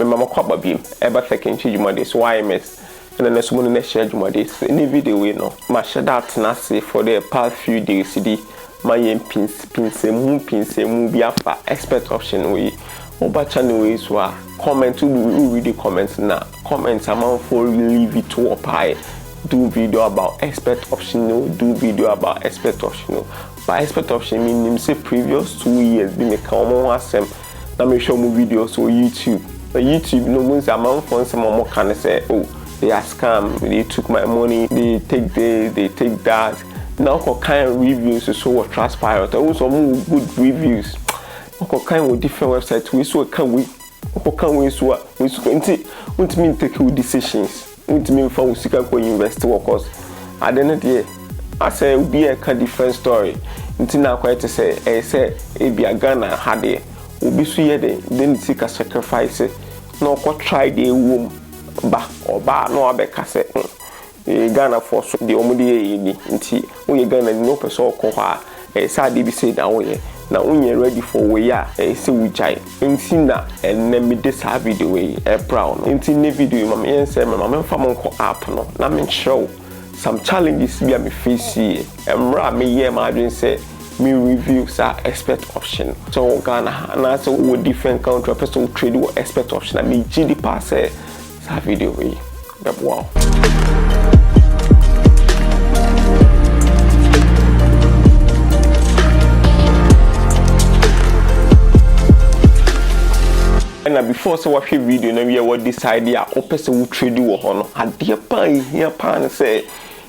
me mama kwaba bim eba second jumade so why miss and then so money share jumade any video we no ma share that na say for the past few days di my pinsemu bi afa expert option we oba channel we so comment to read the comments na comments amount for leave it to up high do video about expert option no do video about expert option no but expert option mean say previous 2 years be make am asem na me show mu videos on YouTube. But YouTube no means amount for some more can say, oh, they are scam, they took my money, they take this, they take that. Now what kind of reviews so what transpired. Also more good reviews. What kind of different websites we so can we so want me take decisions. Want me for we can go invest workers. At the end of the day, I say will be a different story. Until now quite to say it be a Ghana had it. Obi so ye then seek a sacrifice no ko try the womb ba oba no abeka se Ghana for so the omudi ye ni nti wo Ghana no person ko ha sa de bi say na wo ye na unye ready for we ya say we jai nti na enne me de sa video we brown nti ne video ma me say ma me fa mo ko app no na me show some challenges bi am face here emra me ye ma adwen say me review sa expert option so Ghana na so with different country person trade with expert option I mean GD pass sa video we wow and before so what video na we what decide ya o person who trade with hono ade pan here pan say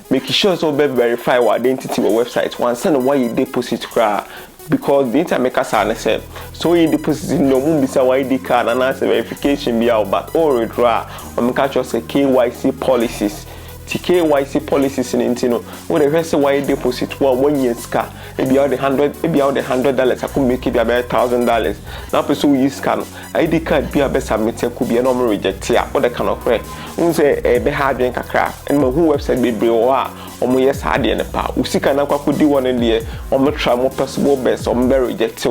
make sure so be verify your identity or website once and why you deposit cra because the internet make say so you deposit no mum bisa ID card and answer verification be out but or withdraw or make sure say KYC policies KYC policies in intino what the say why deposit 1 year scan e be out the $100 I could make it be about $1,000 now person use scan ID card be about submit could be a normal reject here or the kind of way un say e be hard drink kakra and my who website be brewa omo yes hard in pa usika na kwa di one there omo try more possible best omo reject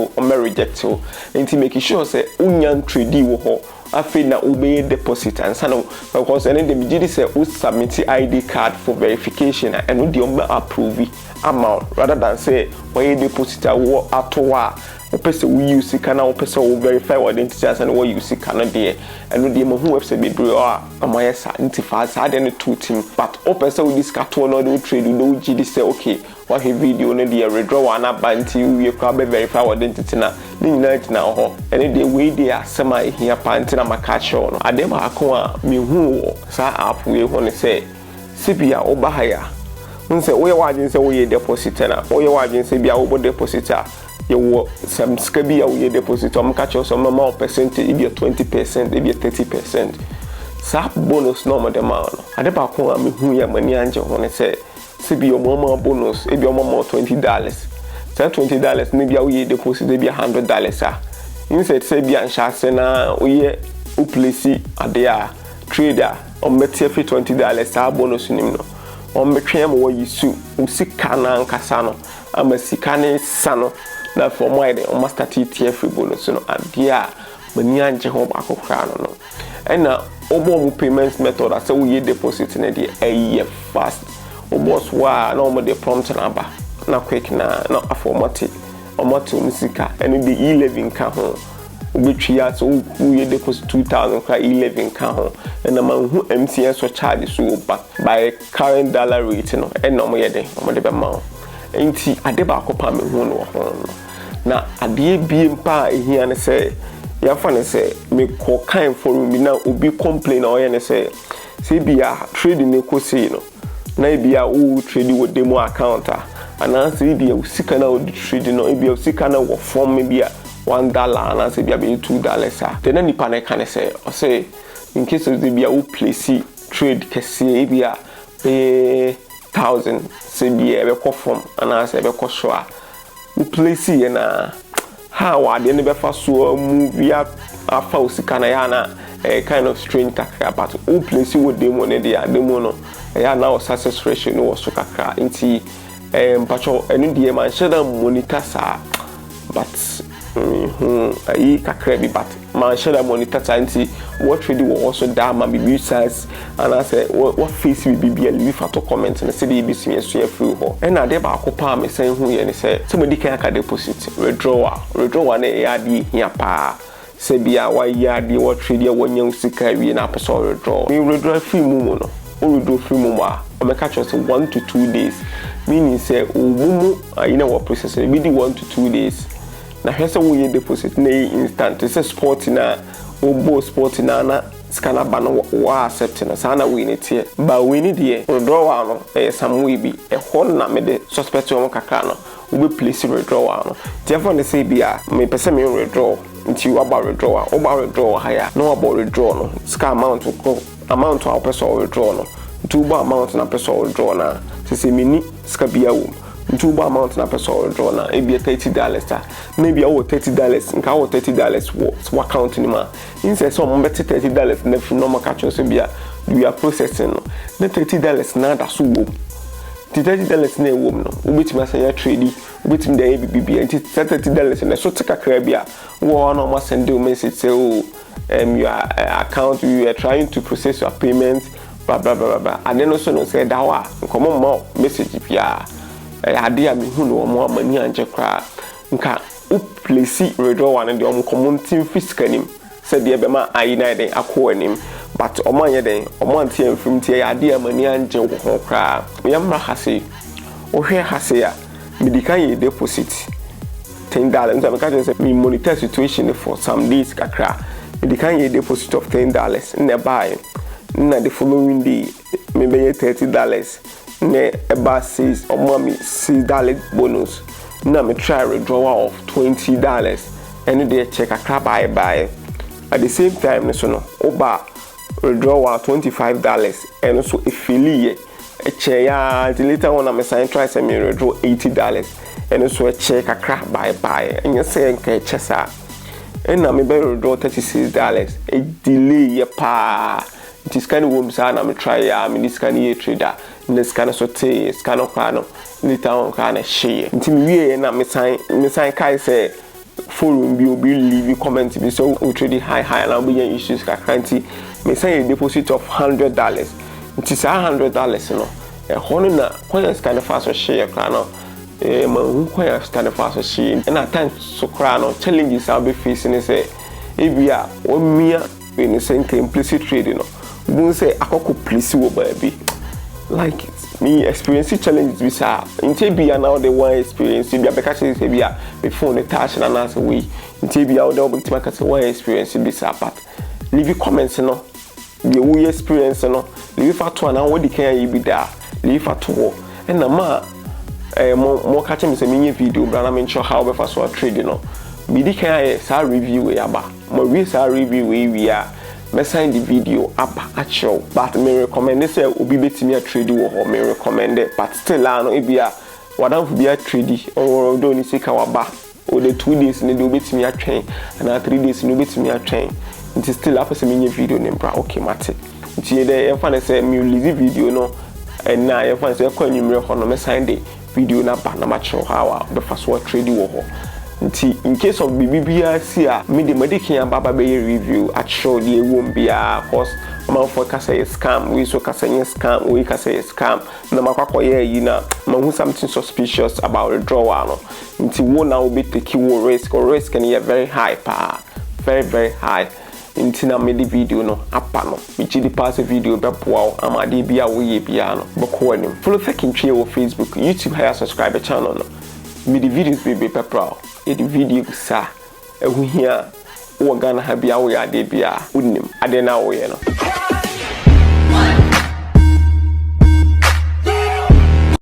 enti make sure say unyan trade wo ho afi na obey deposit and sana because any dem gidi say o submit ID card for verification and we dey approve amount rather than say why deposit wo atowa o person we use kana o person we verify what identity and what use kana there and we dey mo website be do amaya sa ntifa sa dey no two team but o person we this kato no dey trade no gidi say okay what he video no dey withdraw na banti we kwa be verify what identity na night na ho and dey we dey asema here panti na makacho no adem akon a me hu sa app we ho ne say sibia obahaya unse we wajin say we deposit na we wajin say bia we depositor you some skabia we deposit am catch some amount percentage e be 20% e be 30% sa bonus no mo dem no ade ba ko am hu ya mani anje ho ne say sibia mo bonus e be mo $20 say $20 ne bia we deposit e be $100 ah instead say bia nshase na we place ade a trader on metie fi $20 sa bonus nim no on betwe am wo yisu usika na nkasa no ama sika ne sano na for more de on master TTF bonus no adia mani anje ho ba kokra no na obo payment method as we deposit na de a fast obos wa na omo de prompt na ba na quick na automatic omoto musika and the 11 ka ho ubetwia so we deposit 2000 ka 11 ka ho na man hu MTN so charge so by current dollar rate no na omo ye de omo de be ma enti ade ba akopa me hu no ho na ade bi mpa ehia ne say ya fa ne say me ko kan forum bi na obi complain o ye ne say bia trade ne ko sei no na bia o trade wo demo account and say bia usika na o trade no bia usika na wo form me bia $1 and say bia be $2 then nipa na kan say o say in case of the bia o place trade kese bia be 1000 say bia be ko form and say be ko show o place na how are the be fa so move ya afa usika na ya na kind of strange kakra but o place wo demo ne dia demo no ya na success ratio no so kakra nti pacho enu die man sheda monitor sa but ayi kakra bi but man share that monitor anti what trade will also da ma be size and I say what face we be leave for to comment and say the be so free ho and na dey ba akopa me say hu ye ni say somebody can ka deposit withdraw na e ade hia pa say bia wa ya de what trade ya wonya sika wi na person withdraw me withdraw free mu no withdraw free mu ma o me catch us 1 to 2 days meaning say omumu you know what process be the 1 to 2 days na hwese wo ye deposit na instant say sport na obo sport na scanner ba no wa accept na sana we ne tie ba we ni de withdraw no some we bi ho na me de suspect wo kakra no we place withdraw no therefore ne say bia me pese me withdraw nti you about withdraw higher no about withdraw no scan amount our person withdraw no to ba amount na person withdraw na say mini ska bia wo to ba amount na person withdraw na e be $30 ta maybe our $30 nka our $30 what account ni ma in say some bet $30 na fi normal catch so bia we are processing no na $30 na da so wo $30 na wo no obetima say ya trade obetim da bibia nti $30 na so tika kra bia wo no ma send you message say oh your account you are trying to process your payment blah blah blah blah and then also no say that wa nkomo mo message bia ade a me hu no mo amani anje kra nka u place withdraw one de om community fiscal nim say de be ma ayina den akọ anim but omo anye den omo antie amfim tie ade amani anje wo ho kra me yamra hase o hwe hase a medical ye deposit $10 nso make say me monitor situation for some days kakra medical ye deposit of $10 na buy na the following day me be $30 ne eba says or mommy $6 bonus na me try withdrawal of $20 and they check a crab buy at the same time so no oba withdrawal $25 and also affiliate a chair later on I'm sign try say me withdraw $80 and also a check a crab buy and you say okay chesa and na me be withdraw $36 a delay pa it is kind of woman na me try ya me this kind of trader this kind of sorte scan of plano later on kind of share until we na me sign kai say follow be leave comment be so we trade high and we issues kakranti me sign a deposit of $100 it is $100 no e hono na kwanya scan of fast share krano ma hu kwanya scan of fast share and at times so krano challenges I'll be facing say ebia o mia we ne say implicit trading no we say akoko place wo baby like me experience challenges we say inte bia now the one experience bia be catch say bia before the touch na na say we inte bia o dey obitima ka say one experience be say but leave comments no the we experience no leave for to na what the can you be there leave for to and na ma mo catch me say me video bra na me show how be for so trading no me di can say review we aba mo we say review we are me send the video up actual but me recommend say obi betimi a trade wo ho me recommend it but still no e bia wadan fu bia trade or do ni sika waba o the 2 days ni do betimi a twen and 3 days ni betimi a twen it is still after me video ni bra okay mate nti dey e fa na say me release video no and na e fa say kwa nwumre ho no me send the video na ba na ma show how the first what trade wo ho nti in case of bibia see a me de medikin baba be review at show the won bia cause man for ka say scam we so ka say scam we ka say scam na makwa ye yi na man something suspicious about withdrawal no nti wo na obi take wo risk or risk and you very high pa very high nti na me the video no apa no me chi di pass video be poa amade bia wo ye bia no beko anim follow faking twie wo Facebook YouTube higher subscribe channel no me the videos be pepper the video sa ehu hia wo Ghana ha bia wo ya de bia unim ade na wo ye no